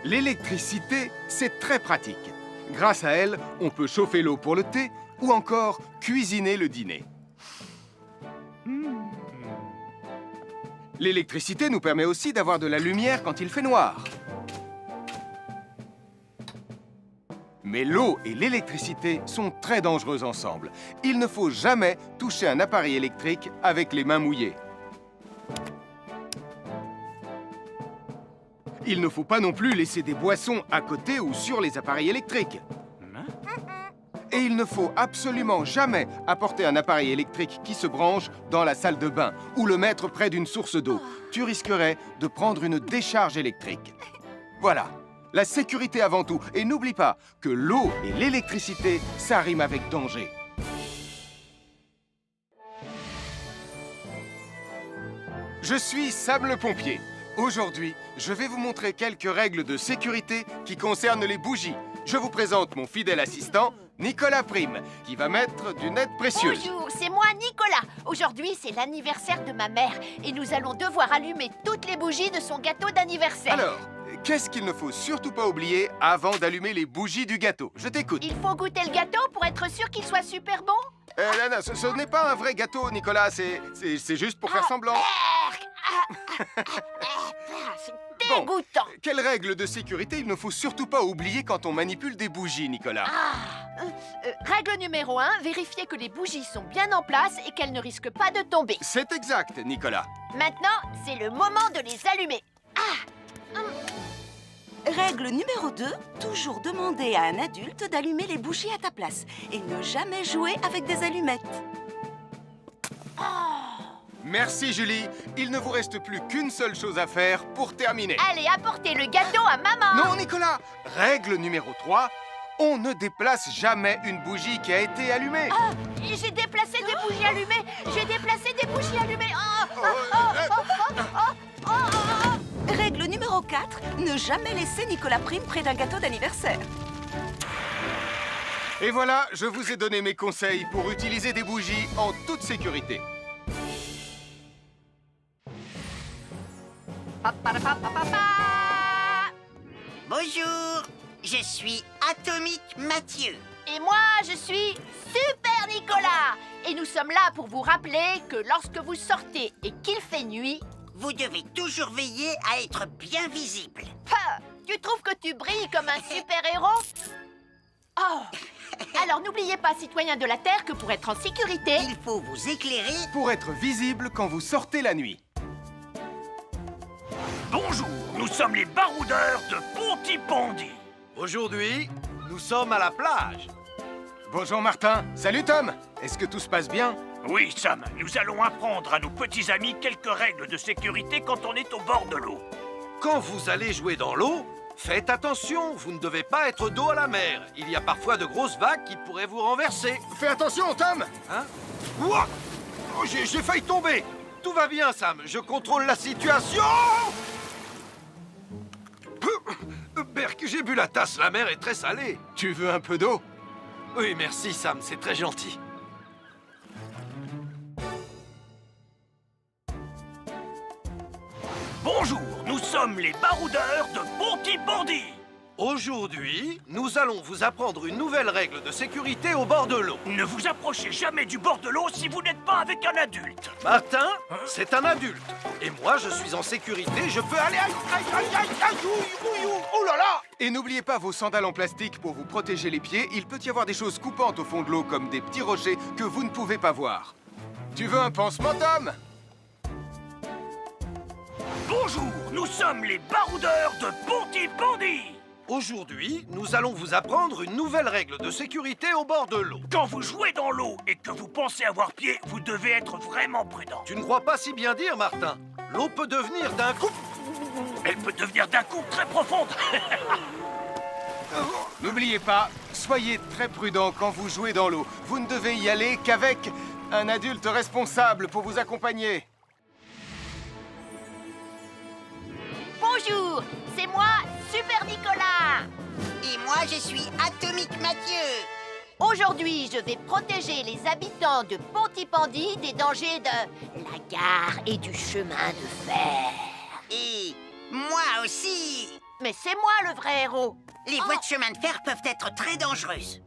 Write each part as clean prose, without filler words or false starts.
L'électricité, c'est très pratique. Grâce à elle, on peut chauffer l'eau pour le thé ou encore cuisiner le dîner. L'électricité nous permet aussi d'avoir de la lumière quand il fait noir. Mais l'eau et l'électricité sont très dangereuses ensemble. Il ne faut jamais toucher un appareil électrique avec les mains mouillées. Il ne faut pas non plus laisser des boissons à côté ou sur les appareils électriques. Et il ne faut absolument jamais apporter un appareil électrique qui se branche dans la salle de bain ou le mettre près d'une source d'eau. Tu risquerais de prendre une décharge électrique. Voilà, la sécurité avant tout. Et n'oublie pas que l'eau et l'électricité, ça rime avec danger. Je suis Sam le pompier. Aujourd'hui, je vais vous montrer quelques règles de sécurité qui concernent les bougies. Je vous présente mon fidèle assistant, Nicolas Prime, qui va mettre d'une aide précieuse. Bonjour, c'est moi Nicolas. Aujourd'hui, c'est l'anniversaire de ma mère et nous allons devoir allumer toutes les bougies de son gâteau d'anniversaire. Alors, qu'est-ce qu'il ne faut surtout pas oublier avant d'allumer les bougies du gâteau? Je t'écoute. Il faut goûter le gâteau pour être sûr qu'il soit super bon. Non, ce n'est pas un vrai gâteau, Nicolas. C'est juste pour faire semblant. C'est dégoûtant. Quelles règles de sécurité il ne faut surtout pas oublier quand on manipule des bougies, Nicolas? Règle numéro 1, vérifier que les bougies sont bien en place et qu'elles ne risquent pas de tomber. C'est exact, Nicolas. Maintenant, c'est le moment de les allumer. Règle numéro 2, toujours demander à un adulte d'allumer les bougies à ta place et ne jamais jouer avec des allumettes. Merci, Julie. Il ne vous reste plus qu'une seule chose à faire pour terminer. Allez, apportez le gâteau à maman. Non, Nicolas. Règle numéro 3, on ne déplace jamais une bougie qui a été allumée. J'ai déplacé des bougies allumées. J'ai déplacé des bougies allumées. Règle numéro 4, ne jamais laisser Nicolas Prime près d'un gâteau d'anniversaire. Et voilà, je vous ai donné mes conseils pour utiliser des bougies en toute sécurité. Bonjour, je suis Atomique Mathieu. Et moi, je suis Super Nicolas. Et nous sommes là pour vous rappeler que lorsque vous sortez et qu'il fait nuit... Vous devez toujours veiller à être bien visible. Tu trouves que tu brilles comme un super-héros? Oh! Alors n'oubliez pas, citoyens de la Terre, que pour être en sécurité... Il faut vous éclairer. Pour être visible quand vous sortez la nuit. Bonjour, nous sommes les baroudeurs de Pontypandy. Aujourd'hui, nous sommes à la plage. Bonjour Martin. Salut Tom. Est-ce que tout se passe bien? Oui, Sam, nous allons apprendre à nos petits amis quelques règles de sécurité quand on est au bord de l'eau. Quand vous allez jouer dans l'eau, faites attention, vous ne devez pas être dos à la mer. Il y a parfois de grosses vagues qui pourraient vous renverser. Fais attention, Tom. Hein? Ouah! Oh, j'ai failli tomber. Tout va bien, Sam, je contrôle la situation. Berk, j'ai bu la tasse, la mer est très salée. Tu veux un peu d'eau? Oui, merci, Sam, c'est très gentil. Bonjour, nous sommes les baroudeurs de Pontypandy. Aujourd'hui, nous allons vous apprendre une nouvelle règle de sécurité au bord de l'eau. Ne vous approchez jamais du bord de l'eau si vous n'êtes pas avec un adulte. Martin, c'est un adulte. Et moi, je suis en sécurité, je peux aller... Aïe, aïe, aïe, aïe, aïe, ouïe, ouïe, ouïe, oh là là! Et n'oubliez pas vos sandales en plastique pour vous protéger les pieds. Il peut y avoir des choses coupantes au fond de l'eau, comme des petits rochers que vous ne pouvez pas voir. Tu veux un pansement, Tom? Bonjour, nous sommes les baroudeurs de Pontypandy. Aujourd'hui, nous allons vous apprendre une nouvelle règle de sécurité au bord de l'eau. Quand vous jouez dans l'eau et que vous pensez avoir pied, vous devez être vraiment prudent. Tu ne crois pas si bien dire, Martin. L'eau peut devenir d'un coup... Elle peut devenir d'un coup très profonde. N'oubliez pas, soyez très prudent quand vous jouez dans l'eau. Vous ne devez y aller qu'avec un adulte responsable pour vous accompagner. Bonjour, c'est moi, Super Nicolas. Et moi, je suis Atomique Mathieu. Aujourd'hui, je vais protéger les habitants de Pontypandy des dangers de la gare et du chemin de fer. Et moi aussi. Mais c'est moi le vrai héros. Les voies de chemin de fer peuvent être très dangereuses.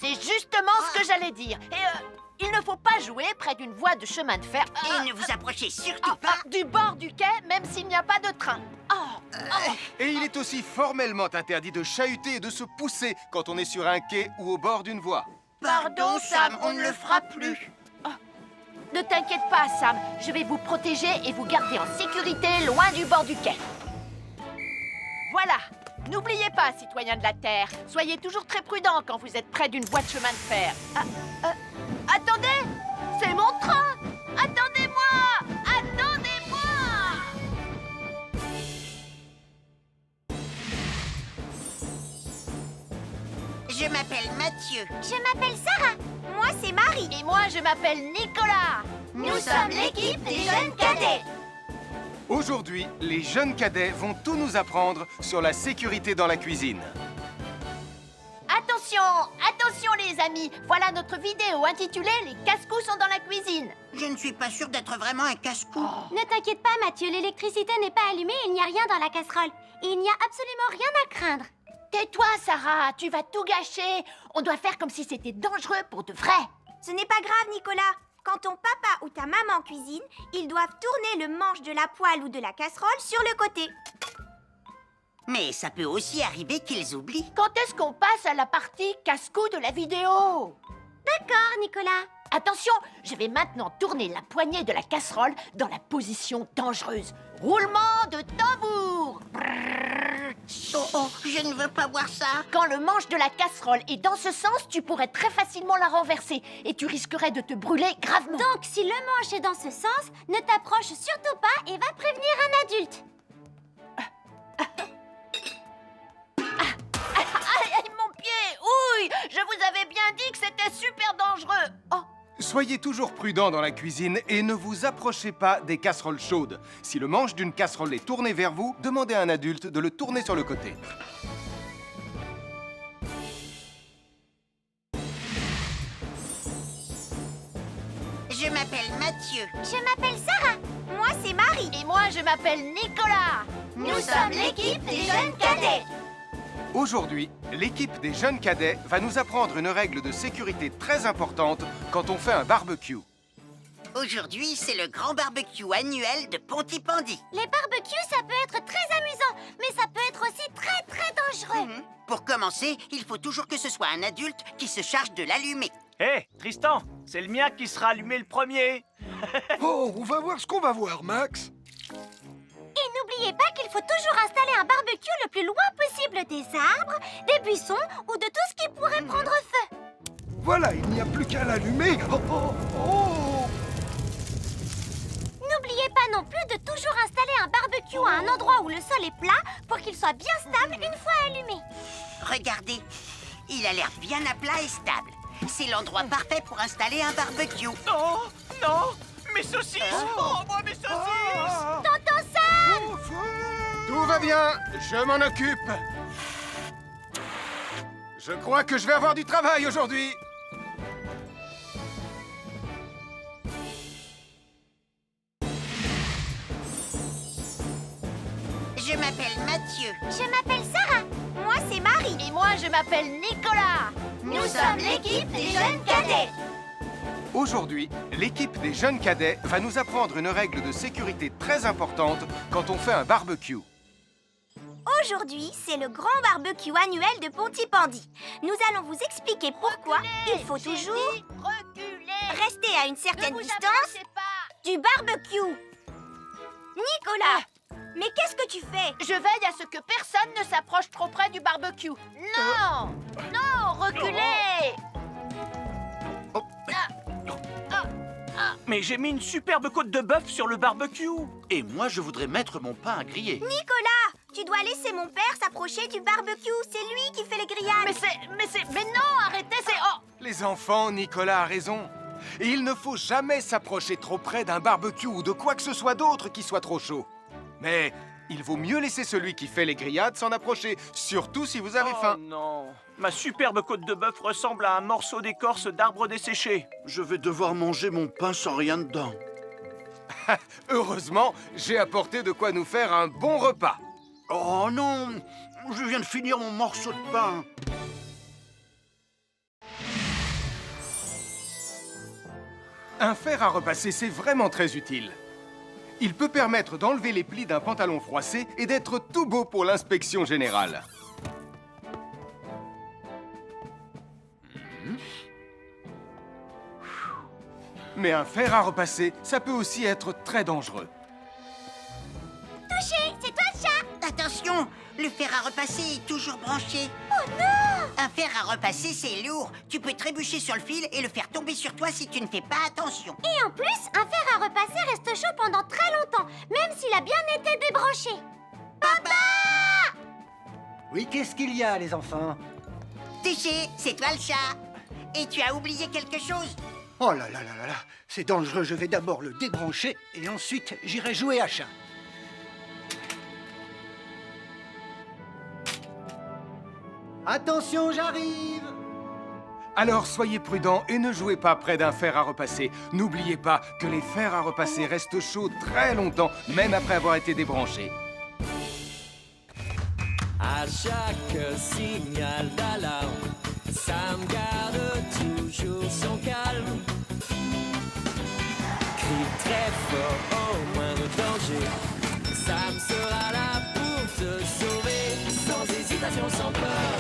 C'est justement ce que j'allais dire. Et il ne faut pas jouer près d'une voie de chemin de fer. Et ne vous approchez surtout pas. Du bord du quai, même s'il n'y a pas de train. Et il est aussi formellement interdit de chahuter et de se pousser quand on est sur un quai ou au bord d'une voie. Pardon, Sam, on ne le fera plus. Ne t'inquiète pas, Sam. Je vais vous protéger et vous garder en sécurité loin du bord du quai. Voilà. N'oubliez pas, citoyens de la Terre, soyez toujours très prudents quand vous êtes près d'une voie de chemin de fer. Attendez! C'est mon train! Attendez-moi! Attendez-moi! Je m'appelle Mathieu. Je m'appelle Sarah. Moi, c'est Marie. Et moi, je m'appelle Nicolas. Nous sommes l'équipe des jeunes cadets. Aujourd'hui, les jeunes cadets vont tout nous apprendre sur la sécurité dans la cuisine. Attention! Attention, les amis! Voilà notre vidéo intitulée « Les casse-cous sont dans la cuisine ». Je ne suis pas sûre d'être vraiment un casse-cou. Ne t'inquiète pas, Mathieu, l'électricité n'est pas allumée et il n'y a rien dans la casserole. Et il n'y a absolument rien à craindre. Tais-toi, Sarah, tu vas tout gâcher. On doit faire comme si c'était dangereux pour de vrai. Ce n'est pas grave, Nicolas. Quand ton papa ou ta maman cuisine, ils doivent tourner le manche de la poêle ou de la casserole sur le côté. Mais ça peut aussi arriver qu'ils oublient. Quand est-ce qu'on passe à la partie casse-cou de la vidéo? D'accord, Nicolas. Attention, je vais maintenant tourner la poignée de la casserole dans la position dangereuse. Roulement de tambour. Oh, je ne veux pas voir ça. Quand le manche de la casserole est dans ce sens, tu pourrais très facilement la renverser et tu risquerais de te brûler gravement. Donc, si le manche est dans ce sens, ne t'approche surtout pas et va prévenir un adulte. Aïe, mon pied! Ouille! Je vous avais bien dit que c'était super dangereux! Oh! Soyez toujours prudents dans la cuisine et ne vous approchez pas des casseroles chaudes. Si le manche d'une casserole est tourné vers vous, demandez à un adulte de le tourner sur le côté. Je m'appelle Mathieu. Je m'appelle Sarah. Moi, c'est Marie. Et moi, je m'appelle Nicolas! Nous sommes l'équipe des jeunes cadets. Aujourd'hui, l'équipe des jeunes cadets va nous apprendre une règle de sécurité très importante quand on fait un barbecue. Aujourd'hui, c'est le grand barbecue annuel de Pontypandy. Les barbecues, ça peut être très amusant, mais ça peut être aussi très, très dangereux. Pour commencer, il faut toujours que ce soit un adulte qui se charge de l'allumer. Hé, Tristan, c'est le mien qui sera allumé le premier. Oh, on va voir ce qu'on va voir, Max. Et n'oubliez pas qu'il faut toujours installer un barbecue le plus loin possible des arbres, des buissons ou de tout ce qui pourrait prendre feu. Voilà, il n'y a plus qu'à l'allumer. Oh, oh, oh. N'oubliez pas non plus de toujours installer un barbecue à un endroit où le sol est plat pour qu'il soit bien stable une fois allumé. Regardez, il a l'air bien à plat et stable. C'est l'endroit parfait pour installer un barbecue. Non, non, mes saucisses. Oh, moi, mes saucisses. Tonton Sam! Tout va bien, je m'en occupe. Je crois que je vais avoir du travail aujourd'hui. Je m'appelle Mathieu. Je m'appelle Sarah. Moi, c'est Marie. Et moi, je m'appelle Nicolas! Nous sommes l'équipe des jeunes cadets. Aujourd'hui, l'équipe des jeunes cadets va nous apprendre une règle de sécurité très importante quand on fait un barbecue. Aujourd'hui, c'est le grand barbecue annuel de Pontypandy. Nous allons vous expliquer pourquoi il faut J'ai toujours dit reculer! rester à une certaine Ne vous distance approchez pas! du barbecue. Nicolas, mais qu'est-ce que tu fais? Je veille à ce que personne ne s'approche trop près du barbecue. Non! Non, reculez! Mais j'ai mis une superbe côte de bœuf sur le barbecue. Et moi, je voudrais mettre mon pain à griller. Nicolas, tu dois laisser mon père s'approcher du barbecue. C'est lui qui fait les grillades. Mais non, arrêtez, c'est... Oh! Les enfants, Nicolas a raison. Et il ne faut jamais s'approcher trop près d'un barbecue ou de quoi que ce soit d'autre qui soit trop chaud. Mais il vaut mieux laisser celui qui fait les grillades s'en approcher, surtout si vous avez Oh faim. non, ma superbe côte de bœuf ressemble à un morceau d'écorce d'arbre desséché. Je vais devoir manger mon pain sans rien dedans. Heureusement, j'ai apporté de quoi nous faire un bon repas. Oh non, je viens de finir mon morceau de pain. Un fer à repasser, c'est vraiment très utile. Il peut permettre d'enlever les plis d'un pantalon froissé et d'être tout beau pour l'inspection générale. Mais un fer à repasser, ça peut aussi être très dangereux. Touché, c'est toi le chat. Attention, le fer à repasser est toujours branché. Oh non! Un fer à repasser, c'est lourd. Tu peux trébucher sur le fil et le faire tomber sur toi si tu ne fais pas attention. Et en plus, un fer à repasser reste chaud pendant très longtemps, même s'il a bien été débranché. Papa! Oui, qu'est-ce qu'il y a, les enfants? Touché, c'est toi le chat. Et tu as oublié quelque chose? Oh là là là là là, c'est dangereux, je vais d'abord le débrancher et ensuite j'irai jouer à chat. Attention, j'arrive! Alors soyez prudents et ne jouez pas près d'un fer à repasser. N'oubliez pas que les fers à repasser restent chauds très longtemps, même après avoir été débranchés. À chaque signal d'alarme, Sam garde toujours son calme. Crie très fort au moindre danger. Sam sera là pour te sauver, sans hésitation, sans peur.